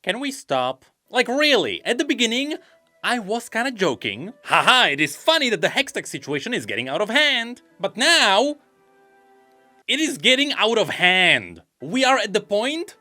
Can we stop? Like really, at the beginning, I was kinda joking. Haha, it is funny that the Hextech situation is getting out of hand. But now, it is getting out of hand. We are at the point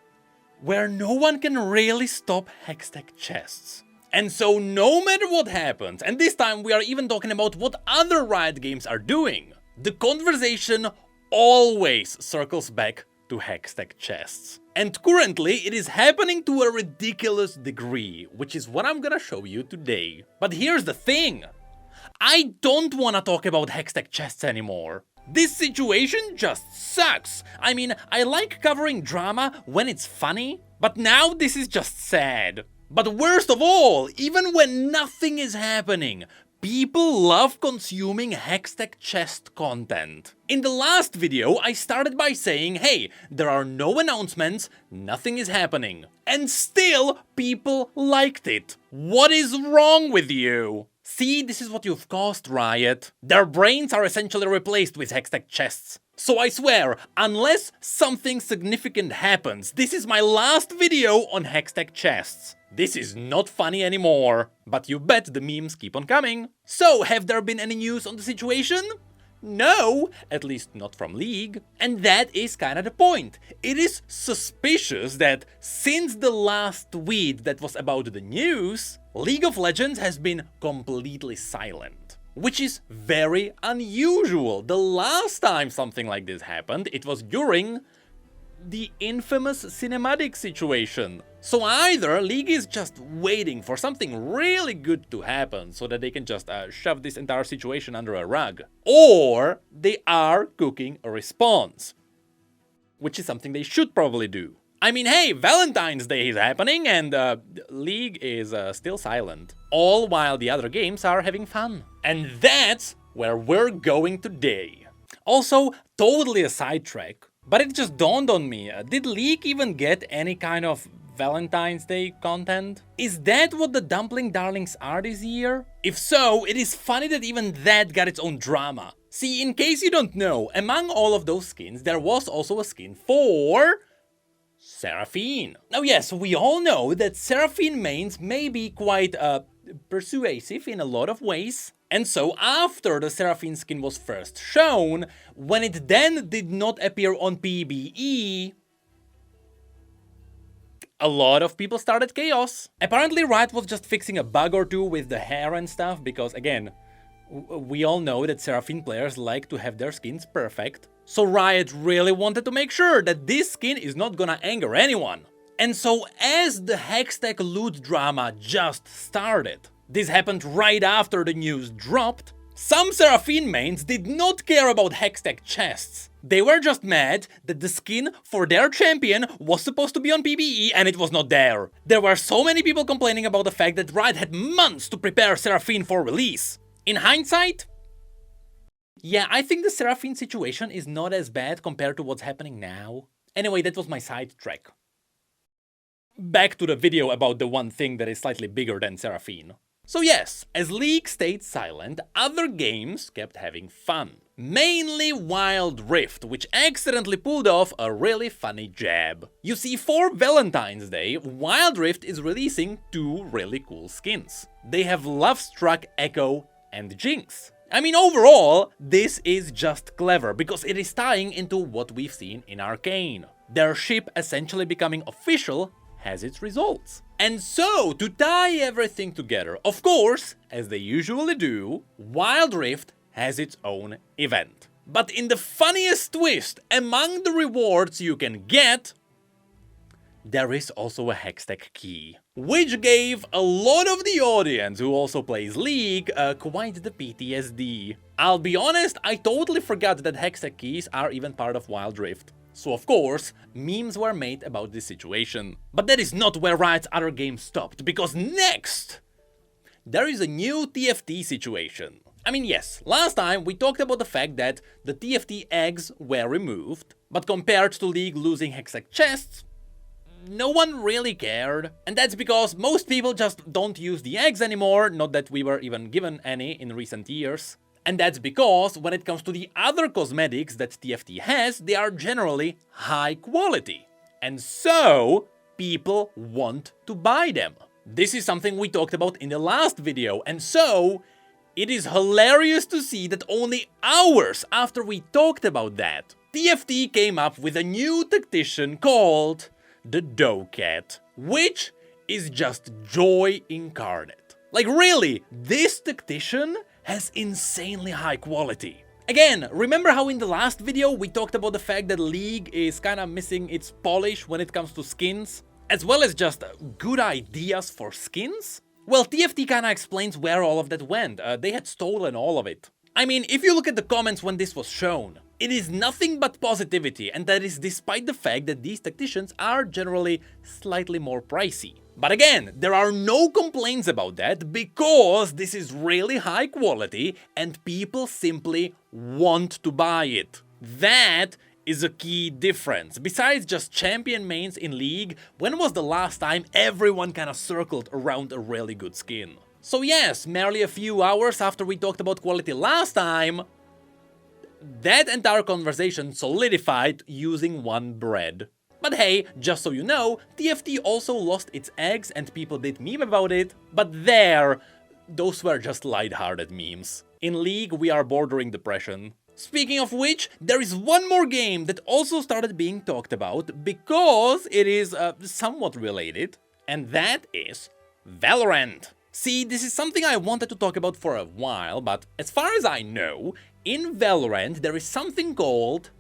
where no one can really stop Hextech chests. And so no matter what happens, and this time we are even talking about what other Riot games are doing, the conversation always circles back to Hextech chests. And currently it is happening to a ridiculous degree, which is what I'm gonna show you today. But here's the thing, I don't wanna talk about Hextech chests anymore. This situation just sucks. I mean, I like covering drama when it's funny, but now this is just sad. But worst of all, even when nothing is happening, people love consuming Hextech chest content. In the last video, I started by saying, hey, there are no announcements, nothing is happening. And still, people liked it. What is wrong with you? See, this is what you've caused, Riot. Their brains are essentially replaced with Hextech chests. So I swear, unless something significant happens, this is my last video on Hextech chests. This is not funny anymore. But you bet the memes keep on coming. So, have there been any news on the situation? No, at least not from League. And that is kinda the point. It is suspicious that since the last tweet that was about the news, League of Legends has been completely silent. Which is very unusual. The last time something like this happened, it was during the infamous cinematic situation. So either League is just waiting for something really good to happen so that they can just shove this entire situation under a rug, or they are cooking a response, which is something they should probably do. I mean, hey, Valentine's Day is happening and League is still silent, all while the other games are having fun. And that's where we're going today. Also, totally a sidetrack, but it just dawned on me, did League even get any kind of Valentine's Day content? Is that what the Dumpling Darlings are this year? If so, it is funny that even that got its own drama. See, in case you don't know, among all of those skins, there was also a skin for Seraphine. Now yes, we all know that Seraphine mains may be quite persuasive in a lot of ways. And so after the Seraphine skin was first shown, when it then did not appear on PBE, a lot of people started chaos. Apparently Riot was just fixing a bug or two with the hair and stuff, because again, we all know that Seraphine players like to have their skins perfect. So Riot really wanted to make sure that this skin is not gonna anger anyone. And so as the Hextech loot drama just started, this happened right after the news dropped, some Seraphine mains did not care about Hextech chests. They were just mad that the skin for their champion was supposed to be on PBE and it was not there. There were so many people complaining about the fact that Riot had months to prepare Seraphine for release. In hindsight, yeah, I think the Seraphine situation is not as bad compared to what's happening now. Anyway, that was my sidetrack. Back to the video about the one thing that is slightly bigger than Seraphine. So yes, as League stayed silent, other games kept having fun. Mainly Wild Rift, which accidentally pulled off a really funny jab. You see, for Valentine's Day, Wild Rift is releasing two really cool skins. They have Lovestruck Echo and Jinx. I mean, overall, this is just clever, because it is tying into what we've seen in Arcane. Their ship essentially becoming official has its results. And so, to tie everything together, of course, as they usually do, Wild Rift has its own event. But in the funniest twist, among the rewards you can get, there is also a Hextech key, which gave a lot of the audience who also plays League quite the PTSD. I'll be honest, I totally forgot that Hextech keys are even part of Wild Rift. So of course, memes were made about this situation. But that is not where Riot's other games stopped, because next, there is a new TFT situation. I mean, yes, last time we talked about the fact that the TFT eggs were removed, but compared to League losing Hextech chests, no one really cared. And that's because most people just don't use the eggs anymore, not that we were even given any in recent years. And that's because when it comes to the other cosmetics that TFT has, they are generally high quality. And so, people want to buy them. This is something we talked about in the last video, and so it is hilarious to see that only hours after we talked about that, TFT came up with a new tactician called the Dough Cat, which is just joy incarnate. Like really, this tactician has insanely high quality. Again, remember how in the last video we talked about the fact that League is kinda missing its polish when it comes to skins? As well as just good ideas for skins? Well, TFT kinda explains where all of that went. They had stolen all of it. I mean, if you look at the comments when this was shown, it is nothing but positivity, and that is despite the fact that these tacticians are generally slightly more pricey. But again, there are no complaints about that because this is really high quality and people simply want to buy it. That is a key difference. Besides just champion mains in League, when was the last time everyone kinda circled around a really good skin? So yes, merely a few hours after we talked about quality last time, that entire conversation solidified using one bread. But hey, just so you know, TFT also lost its eggs and people did meme about it, but there, those were just lighthearted memes. In League, we are bordering depression. Speaking of which, there is one more game that also started being talked about because it is somewhat related, and that is Valorant. See, this is something I wanted to talk about for a while, but as far as I know, in Valorant there is something called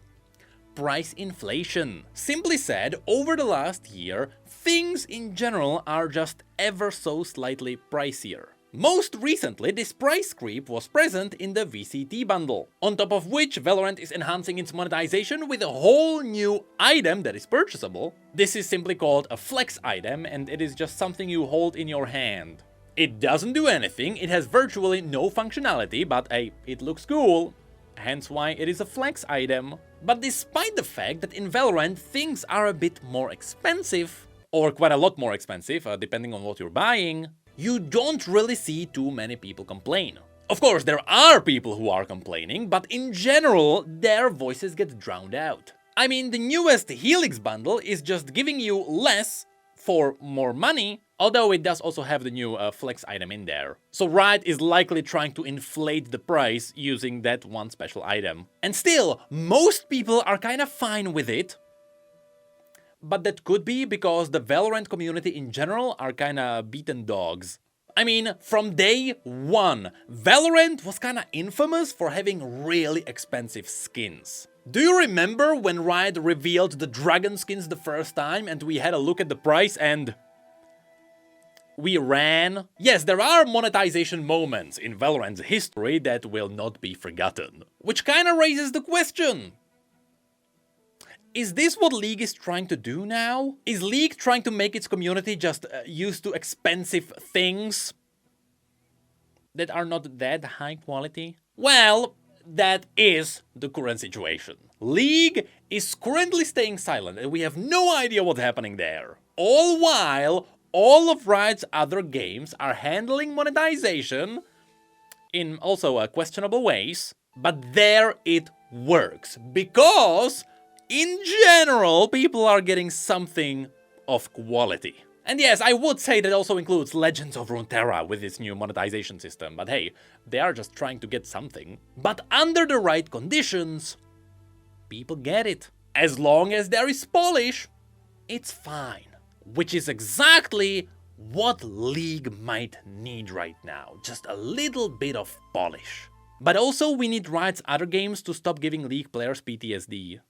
price inflation. Simply said, over the last year, things in general are just ever so slightly pricier. Most recently, this price creep was present in the VCT bundle, on top of which Valorant is enhancing its monetization with a whole new item that is purchasable. This is simply called a flex item, and it is just something you hold in your hand. It doesn't do anything, it has virtually no functionality, but hey, it looks cool, hence why it is a flex item. But despite the fact that in Valorant things are a bit more expensive, or quite a lot more expensive, depending on what you're buying, you don't really see too many people complain. Of course, there are people who are complaining, but in general, their voices get drowned out. I mean, the newest Helix bundle is just giving you less for more money, although it does also have the new flex item in there. So Riot is likely trying to inflate the price using that one special item. And still, most people are kinda fine with it. But that could be because the Valorant community in general are kinda beaten dogs. I mean, from day one, Valorant was kinda infamous for having really expensive skins. Do you remember when Riot revealed the dragon skins the first time and we had a look at the price and we ran? Yes, there are monetization moments in Valorant's history that will not be forgotten. Which kinda raises the question. Is this what League is trying to do now? Is League trying to make its community just used to expensive things that are not that high quality? Well, that is the current situation. League is currently staying silent and we have no idea what's happening there. All while all of Riot's other games are handling monetization in also questionable ways, but there it works because in general people are getting something of quality. And yes, I would say that also includes Legends of Runeterra with its new monetization system, but hey, they are just trying to get something. But under the right conditions, people get it. As long as there is polish, it's fine. Which is exactly what League might need right now, just a little bit of polish. But also we need Riot's other games to stop giving League players PTSD.